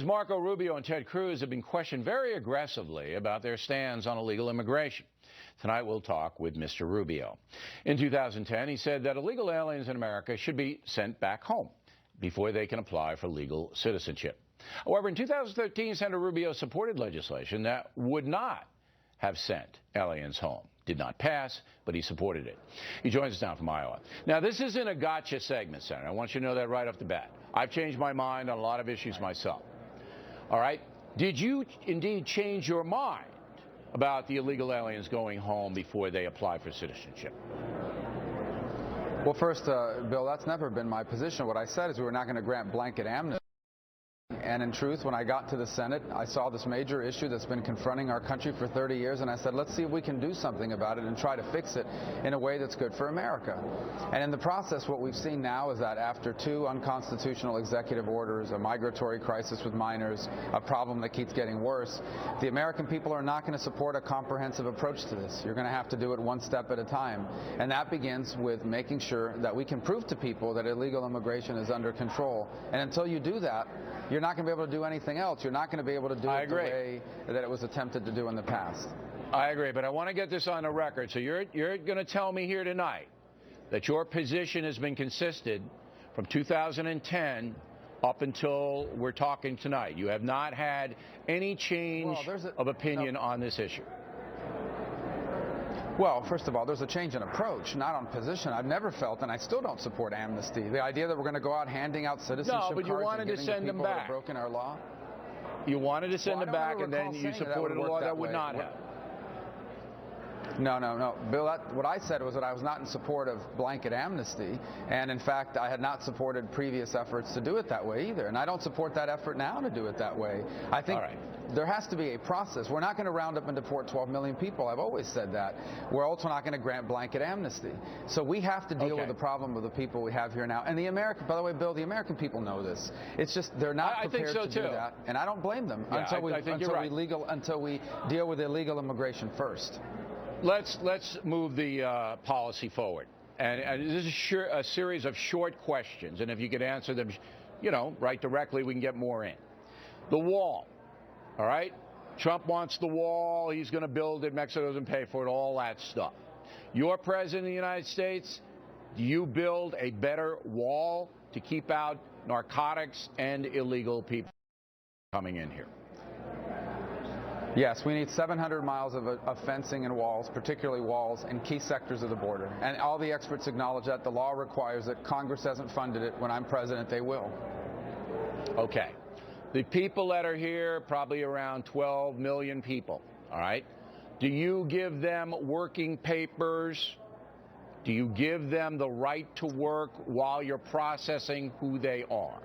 Senators Marco Rubio and Ted Cruz have been questioned very aggressively about their stands on illegal immigration. Tonight we'll talk with Mr. Rubio. In 2010, he said that illegal aliens in America should be sent back home before they can apply for legal citizenship. However, in 2013, Senator Rubio supported legislation that would not have sent aliens home. Did not pass, but he supported it. He joins us now from Iowa. Now, this isn't a gotcha segment, Senator. I want you to know that right off the bat. I've changed my mind on a lot of issues myself. All right? Did you indeed change your mind about the illegal aliens going home before they apply for citizenship? Well, first, Bill, that's never been my position. What I said is we were not going to grant blanket amnesty. And in truth, when I got to the Senate, I saw this major issue that's been confronting our country for 30 years, and I said, let's see if we can do something about it and try to fix it in a way that's good for America. And in the process, what we've seen now is that after 2 unconstitutional executive orders, a migratory crisis with minors, a problem that keeps getting worse, the American people are not going to support a comprehensive approach to this. You're going to have to do it one step at a time. And that begins with making sure that we can prove to people that illegal immigration is under control. And until you do that, you're not going to be able to do anything else. You're not going to be able to do it the way that it was attempted to do in the past. I agree, but I want to get this on the record. So you're going to tell me here tonight that your position has been consistent from 2010 up until we're talking tonight. You have not had any change of opinion on this issue. Well, first of all, there's a change in approach, not on position. I've never felt, and I still don't support amnesty. The idea that we're going to go out handing out citizenship cards and giving to people that have broken our law. You wanted to send them back, and then you supported a law that would not have. No. Bill, what I said was that I was not in support of blanket amnesty, and in fact, I had not supported previous efforts to do it that way either, and I don't support that effort now to do it that way. I think there has to be a process. We're not going to round up and deport 12 million people. I've always said that. We're also not going to grant blanket amnesty. So we have to deal with the problem of the people we have here now. And the American, by the way, Bill, the American people know this. It's just they're not prepared to do that, and I don't blame them until we deal with illegal immigration first. Let's move the policy forward. And this is a series of short questions, and if you could answer them, right directly, we can get more in. The wall. All right? Trump wants the wall. He's going to build it. Mexico doesn't pay for it, all that stuff. You're president of the United States. Do you build a better wall to keep out narcotics and illegal people coming in here? Yes, we need 700 miles of fencing and walls, particularly walls in key sectors of the border. And all the experts acknowledge that. The law requires it. Congress hasn't funded it. When I'm president, they will. Okay. The people that are here, probably around 12 million people, all right? Do you give them working papers? Do you give them the right to work while you're processing who they are?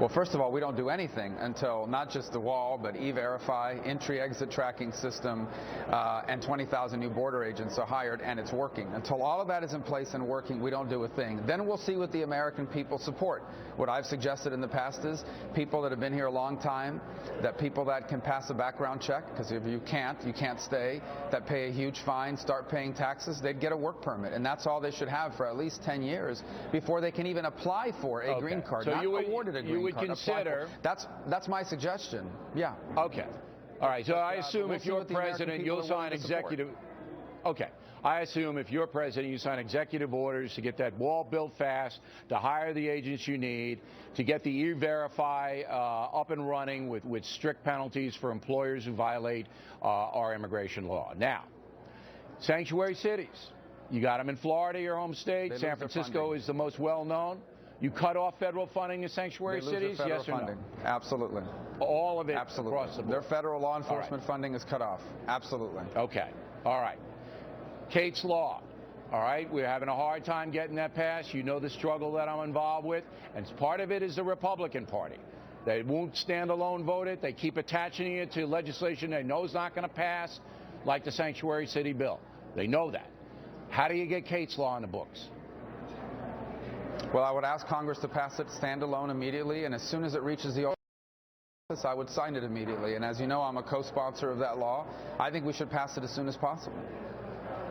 Well, first of all, we don't do anything until not just the wall, but E-Verify, entry-exit tracking system, and 20,000 new border agents are hired, and it's working. Until all of that is in place and working, we don't do a thing. Then we'll see what the American people support. What I've suggested in the past is people that have been here a long time, that people that can pass a background check, because if you can't stay, that pay a huge fine, start paying taxes, they'd get a work permit. And that's all they should have for at least 10 years before they can even apply for a green card, not awarded a green card. Consider that's my suggestion. Yeah. Okay. All right. So I assume if you're president, you'll sign executive. Okay. I assume if you're president, you sign executive orders to get that wall built fast, to hire the agents you need, to get the E-Verify up and running with strict penalties for employers who violate our immigration law. Now, sanctuary cities. You got them in Florida, your home state. San Francisco is the most well-known. You cut off federal funding in sanctuary cities, yes or no? Absolutely. All of it across the board? Their federal law enforcement funding is cut off. Absolutely. Okay. All right. Kate's Law. All right. We're having a hard time getting that passed. You know the struggle that I'm involved with. And part of it is the Republican Party. They won't stand alone vote it. They keep attaching it to legislation they know is not going to pass, like the sanctuary city bill. They know that. How do you get Kate's Law in the books? Well, I would ask Congress to pass it standalone immediately, and as soon as it reaches the office, I would sign it immediately. And as you know, I'm a co-sponsor of that law. I think we should pass it as soon as possible.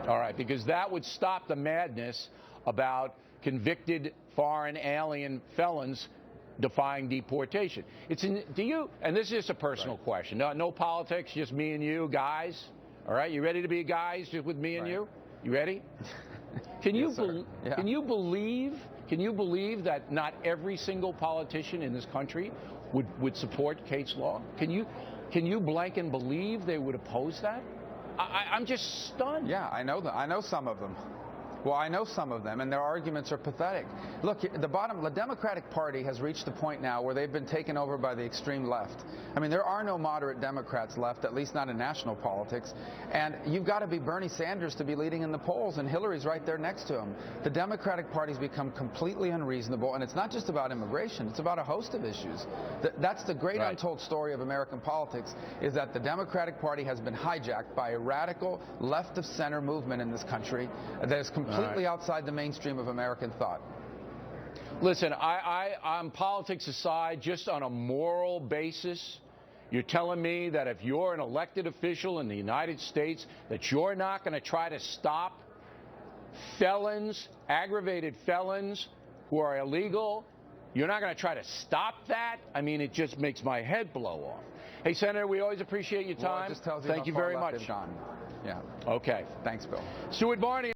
All right, because that would stop the madness about convicted foreign alien felons defying deportation. Do you, and this is just a personal question, no politics, just me and you, guys, all right? You ready to be guys just with me and you? You ready? Can you, can you believe that not every single politician in this country would support Kate's law? Can you blank and believe they would oppose that? I'm just stunned. Yeah, I know that. I know some of them. Well, I know some of them, and their arguments are pathetic. Look, the Democratic Party has reached the point now where they've been taken over by the extreme left. I mean, there are no moderate Democrats left, at least not in national politics. And you've got to be Bernie Sanders to be leading in the polls, and Hillary's right there next to him. The Democratic Party's become completely unreasonable, and it's not just about immigration. It's about a host of issues. That's the great untold story of American politics, is that the Democratic Party has been hijacked by a radical left-of-center movement in this country that is completely outside the mainstream of American thought. Listen, on politics aside, just on a moral basis, you're telling me that if you're an elected official in the United States, that you're not going to try to stop felons, aggravated felons who are illegal? You're not going to try to stop that? I mean, it just makes my head blow off. Hey, Senator, we always appreciate your time. Well, it just tells you Thank you very much. Yeah. Okay. Thanks, Bill. Stuart Barney.